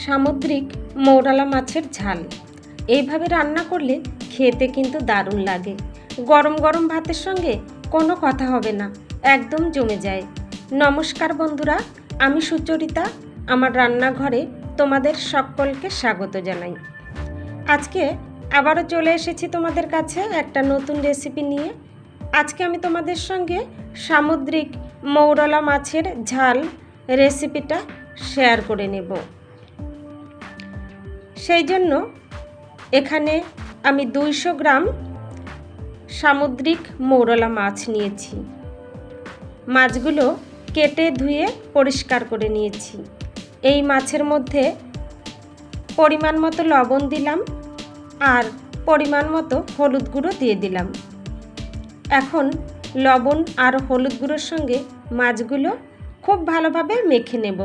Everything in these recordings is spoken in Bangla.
সামুদ্রিক মৌরলা মাছের ঝাল এইভাবে রান্না করলে খেতে কিন্তু দারুণ লাগে। গরম গরম ভাতের সঙ্গে কোনো কথা হবে না, একদম জমে যায়। নমস্কার বন্ধুরা, আমি সুচরিতা। আমার রান্নাঘরে তোমাদের সকলকে স্বাগত জানাই। আজকে আবারও চলে এসেছি তোমাদের কাছে একটা নতুন রেসিপি নিয়ে। আজকে আমি তোমাদের সঙ্গে সামুদ্রিক মৌরলা মাছের ঝাল রেসিপিটা শেয়ার করে নেব। সেই জন্য এখানে আমি 200 গ্রাম সামুদ্রিক মৌরলা মাছ নিয়েছি। মাছগুলো কেটে ধুয়ে পরিষ্কার করে নিয়েছি। এই মাছের মধ্যে পরিমাণ মতো লবণ দিলাম আর পরিমাণ মতো হলুদ গুঁড়ো দিয়ে দিলাম। এখন লবণ আর হলুদ গুঁড়োর সঙ্গে মাছগুলো খুব ভালোভাবে মেখে নেব।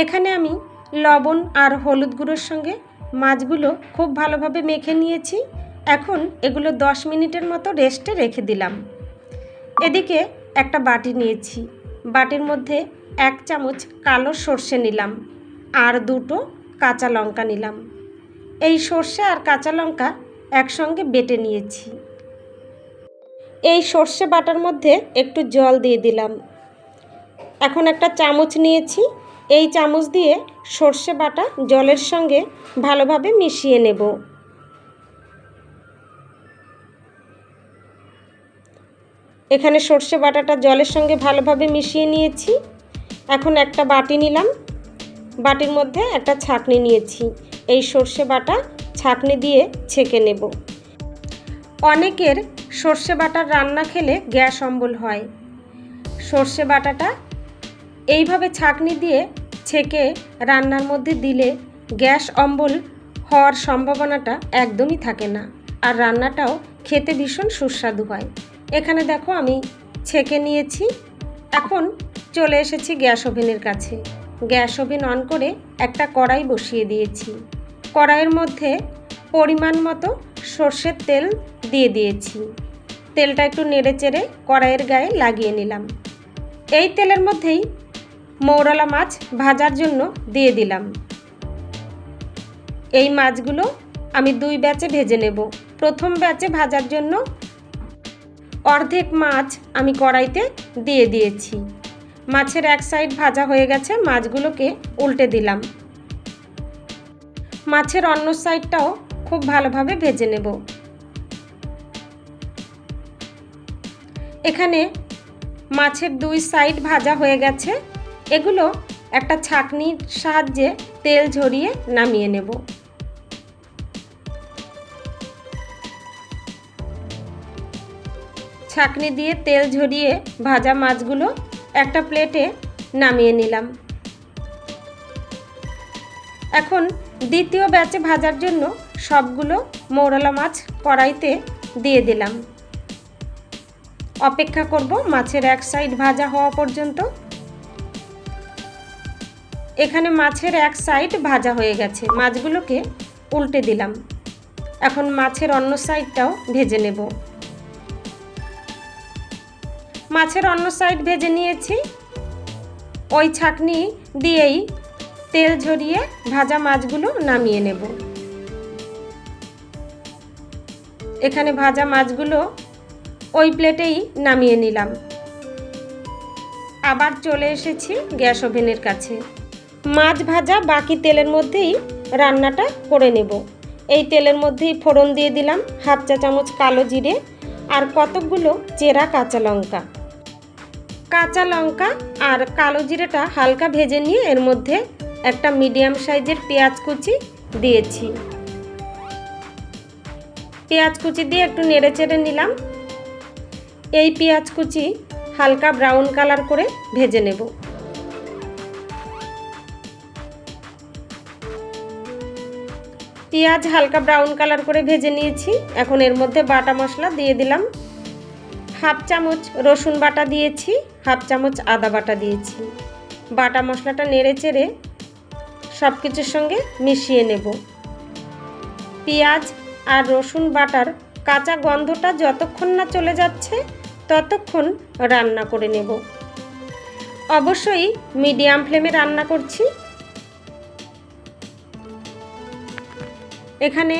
এখানে আমি লবণ আর হলুদ গুঁড়োর সঙ্গে মাছগুলো খুব ভালোভাবে মেখে নিয়েছি। এখন এগুলো 10 মিনিটের মতো রেস্টে রেখে দিলাম। এদিকে একটা বাটি নিয়েছি, বাটির মধ্যে 1 চামচ কালো সর্ষে নিলাম আর 2টো কাঁচা লঙ্কা নিলাম। এই সর্ষে আর কাঁচা লঙ্কা একসঙ্গে বেটে নিয়েছি। এই সর্ষে বাটার মধ্যে একটু জল দিয়ে দিলাম। এখন একটা চামচ নিয়েছি, এই চামচ দিয়ে সর্ষে বাটা জলের সঙ্গে ভালোভাবে মিশিয়ে নেব। এখানে সর্ষে বাটাটা জলের সঙ্গে ভালোভাবে মিশিয়ে নিয়েছি। এখন একটা বাটি নিলাম, বাটির মধ্যে একটা ছাঁকনি নিয়েছি। এই সর্ষে বাটা ছাঁকনি দিয়ে ছেঁকে নেব। অনেকের সর্ষে বাটার রান্না খেলে গ্যাস অম্বল হয়। সর্ষে বাটাটা এইভাবে ছাঁকনি দিয়ে ছেঁকে রান্নার মধ্যে দিলে গ্যাস অম্বল হওয়ার সম্ভাবনাটা একদমই থাকে না, আর রান্নাটাও খেতে ভীষণ সুস্বাদু হয়। এখানে দেখো আমি ছেঁকে নিয়েছি। এখন চলে এসেছি গ্যাস ওভেনের কাছে। গ্যাস ওভেন অন করে একটা কড়াই বসিয়ে দিয়েছি। কড়াইয়ের মধ্যে পরিমাণ মতো সর্ষের তেল দিয়ে দিয়েছি। তেলটা একটু নেড়ে চেড়ে কড়াইয়ের গায়ে লাগিয়ে নিলাম। এই তেলের মধ্যেই মৌরলা মাছ ভাজার জন্য দিয়ে দিলাম। এই মাছগুলো আমি 2 ব্যাচে ভেজে নেব। প্রথম ব্যাচে ভাজার জন্য অর্ধেক মাছ আমি কড়াইতে দিয়ে দিয়েছি। মাছের এক সাইড ভাজা হয়ে গেছে, মাছগুলোকে উল্টে দিলাম। মাছের অন্য সাইডটাও খুব ভালোভাবে ভেজে নেব। এখানে মাছের 2 সাইড ভাজা হয়ে গেছে। এগুলো একটা ছাঁকনির সাহায্যে তেল ঝরিয়ে নামিয়ে নেব। ছাঁকনি দিয়ে তেল ঝরিয়ে ভাজা মাছগুলো একটা প্লেটে নামিয়ে নিলাম। এখন দ্বিতীয় ব্যাচে ভাজার জন্য সবগুলো মৌরলা মাছ কড়াইতে দিয়ে দিলাম। অপেক্ষা করব মাছের এক সাইড ভাজা হওয়া পর্যন্ত। এখানে মাছের এক সাইড ভাজা হয়ে গেছে, মাছগুলোকে উল্টে দিলাম। এখন মাছের অন্য সাইডটাও ভেজে নেব। মাছের অন্য সাইড ভেজে নিয়েছি। ওই ছাঁকনি দিয়েই তেল ঝরিয়ে ভাজা মাছগুলো নামিয়ে নেব। এখানে ভাজা মাছগুলো ওই প্লেটেই নামিয়ে নিলাম। আবার চলে এসেছি গ্যাস ওভেনের কাছে। মাছ ভাজা বাকি তেলের মধ্যেই রান্নাটা করে নেব। এই তেলের মধ্যেই ফোড়ন দিয়ে দিলাম 1/2 চা চামচ কালো জিরে আর কতকগুলো চেরা কাঁচা লঙ্কা। কাঁচা লঙ্কা আর কালো জিরেটা হালকা ভেজে নিয়ে এর মধ্যে একটা মিডিয়াম সাইজের পেঁয়াজ কুচি দিয়েছি। পেঁয়াজ কুচি দিয়ে একটু নেড়ে চেড়ে নিলাম। এই পেঁয়াজ কুচি হালকা ব্রাউন কালার করে ভেজে নেব। পেঁয়াজ হালকা ব্রাউন কালার করে ভেজে নিয়েছি। এখন এর মধ্যে বাটা মশলা দিয়ে দিলাম। 1/2 চামচ রসুন বাটা দিয়েছি, 1/2 চামচ আদা বাটা দিয়েছি। বাটা মশলাটা নেড়ে চেড়ে সব কিছুর সঙ্গে মিশিয়ে নেব। পেঁয়াজ আর রসুন বাটার কাঁচা গন্ধটা যতক্ষণ না চলে যাচ্ছে ততক্ষণ রান্না করে নেব। অবশ্যই মিডিয়াম ফ্লেমে রান্না করছি। এখানে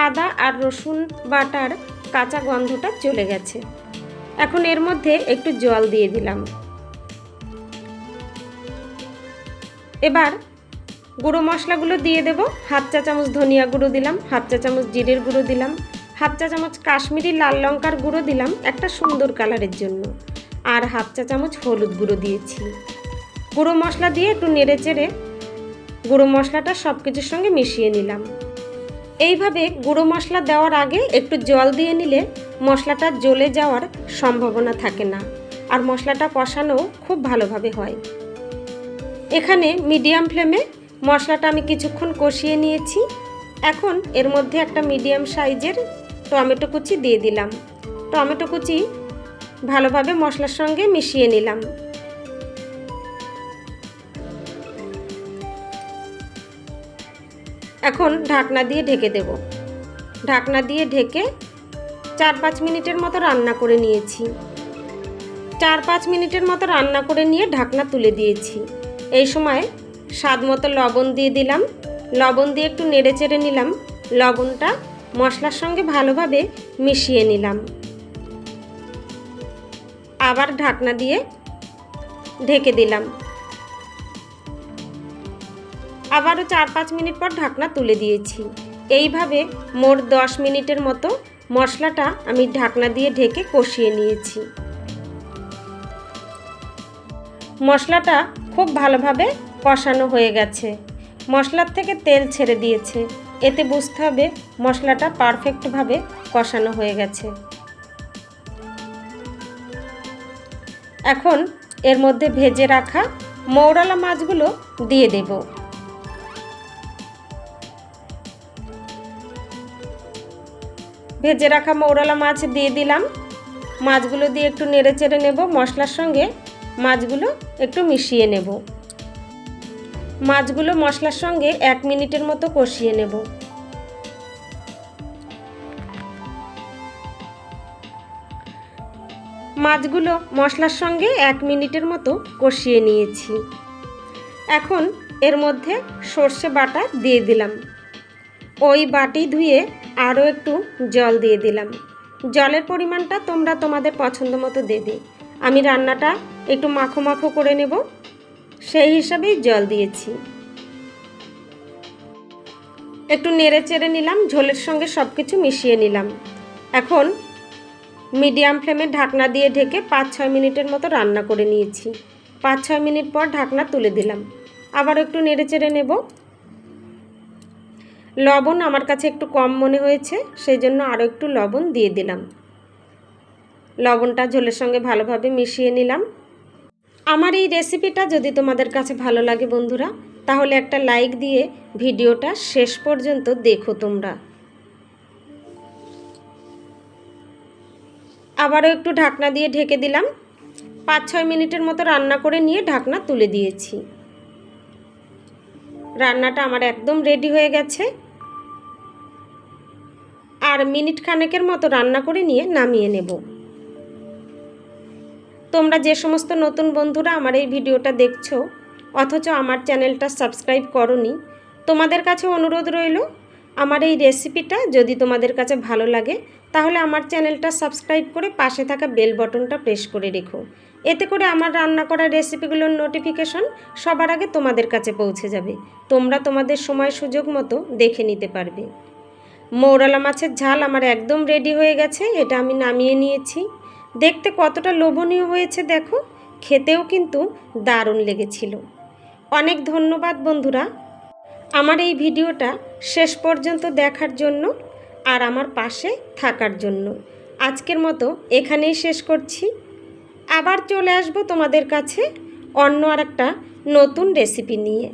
আদা আর রসুন বাটার কাঁচা গন্ধটা চলে গেছে। এখন এর মধ্যে একটু জল দিয়ে দিলাম। এবার গুঁড়ো মশলাগুলো দিয়ে দেব। হাফ চা চামচ ধনিয়া গুঁড়ো দিলাম, হাফ চা চামচ জিরের গুঁড়ো দিলাম, হাফ চা চামচ কাশ্মীরি লাল লঙ্কার গুঁড়ো দিলাম একটা সুন্দর কালারের জন্য, আর হাফ চা চামচ হলুদ গুঁড়ো দিয়েছি। গুঁড়ো মশলা দিয়ে একটু নেড়ে চেড়ে গুঁড়ো মশলাটা সব কিছুর সঙ্গে মিশিয়ে নিলাম। এইভাবে গুঁড়ো মশলা দেওয়ার আগে একটু জল দিয়ে নিলে মশলাটা জ্বলে যাওয়ার সম্ভাবনা থাকে না, আর মশলাটা কষানো খুব ভালোভাবে হয়। এখানে মিডিয়াম ফ্লেমে মশলাটা আমি কিছুক্ষণ কষিয়ে নিয়েছি। এখন এর মধ্যে একটা মিডিয়াম সাইজের টমেটো কুচি দিয়ে দিলাম। টমেটো কুচি ভালোভাবে মশলার সঙ্গে মিশিয়ে নিলাম। এখন ঢাকনা দিয়ে ঢেকে দেব। ঢাকনা দিয়ে ঢেকে 4-5 মিনিটের মতো রান্না করে নিয়েছি। 4-5 মিনিটের মতো রান্না করে নিয়ে ঢাকনা তুলে দিয়েছি। এই সময় স্বাদ মতো লবণ দিয়ে দিলাম। লবণ দিয়ে একটু নেড়ে চেড়ে নিলাম। লবণটা মশলার সঙ্গে ভালোভাবে মিশিয়ে নিলাম। আবার ঢাকনা দিয়ে ঢেকে দিলাম। আবারও 4-5 মিনিট পর ঢাকনা তুলে দিয়েছি। এইভাবে মোট 10 মিনিটের মতো মশলাটা আমি ঢাকনা দিয়ে ঢেকে কষিয়ে নিয়েছি। মশলাটা খুব ভালোভাবে কষানো হয়ে গেছে। মশলার থেকে তেল ছেড়ে দিয়েছে। এতে বুঝতে হবে মশলাটা পারফেক্টভাবে কষানো হয়ে গেছে। এখন এর মধ্যে ভেজে রাখা মৌরলা মাছগুলো দিয়ে দেব। ভেজে রাখা মৌরলা মাছ দিয়ে দিলাম। মাছগুলো দিয়ে একটু নেড়ে চেড়ে নেব। মশলার সঙ্গে মাছগুলো একটু মিশিয়ে নেব। মাছগুলো মশলার সঙ্গে 1 মিনিটের মতো কষিয়ে নেব। মাছগুলো মশলার সঙ্গে 1 মিনিটের মতো কষিয়ে নিয়েছি। এখন এর মধ্যে সর্ষে বাটা দিয়ে দিলাম। ওই বাটি ধুয়ে আরও একটু জল দিয়ে দিলাম। জলের পরিমাণটা তোমরা তোমাদের পছন্দ মতো দেবে। আমি রান্নাটা একটু মাখো মাখো করে নেব, সেই হিসাবেই জল দিয়েছি। একটু নেড়ে চেড়ে নিলাম। ঝোলের সঙ্গে সব কিছু মিশিয়ে নিলাম। এখন মিডিয়াম ফ্লেমে ঢাকনা দিয়ে ঢেকে 5-6 মিনিটের মতো রান্না করে নিয়েছি। 5-6 মিনিট পর ঢাকনা তুলে দিলাম। আবার একটু নেড়ে চেড়ে নেব। লবণ আমার কাছে একটু কম মনে হয়েছে, সেই জন্য আরও একটু লবণ দিয়ে দিলাম। লবণটা ঝোলের সঙ্গে ভালোভাবে মিশিয়ে নিলাম। আমার এই রেসিপিটা যদি তোমাদের কাছে ভালো লাগে বন্ধুরা, তাহলে একটা লাইক দিয়ে ভিডিওটা শেষ পর্যন্ত দেখো তোমরা। আবারও একটু ঢাকনা দিয়ে ঢেকে দিলাম। 5-6 মিনিটের মতো রান্না করে নিয়ে ঢাকনা তুলে দিয়েছি। রান্নাটা আমার একদম রেডি হয়ে গেছে। আর মিনিট খানেকের মতো রান্না করে নিয়ে নামিয়ে নেব। তোমরা যে সমস্ত নতুন বন্ধুরা আমার এই ভিডিওটা দেখছো অথচ আমার চ্যানেলটা সাবস্ক্রাইব করোনি, তোমাদের কাছে অনুরোধ রইল আমার এই রেসিপিটা যদি তোমাদের কাছে ভালো লাগে তাহলে আমার চ্যানেলটা সাবস্ক্রাইব করে পাশে থাকা বেল বটনটা প্রেস করে রেখো। এতে করে আমার রান্না করা রেসিপিগুলোর নোটিফিকেশন সবার আগে তোমাদের কাছে পৌঁছে যাবে। তোমরা তোমাদের সময় সুযোগ মতো দেখে নিতে পারবে। মৌরলা মাছের ঝাল আমার একদম রেডি হয়ে গেছে। এটা আমি নামিয়ে নিয়েছি। দেখতে কতটা লোভনীয় হয়েছে দেখো, খেতেও কিন্তু দারুণ লেগেছিল। অনেক ধন্যবাদ বন্ধুরা আমার এই ভিডিওটা শেষ পর্যন্ত দেখার জন্য আর আমার পাশে থাকার জন্য। আজকের মতো এখানেই শেষ করছি। আবার চলে আসবো তোমাদের কাছে অন্য আরেকটা নতুন রেসিপি নিয়ে।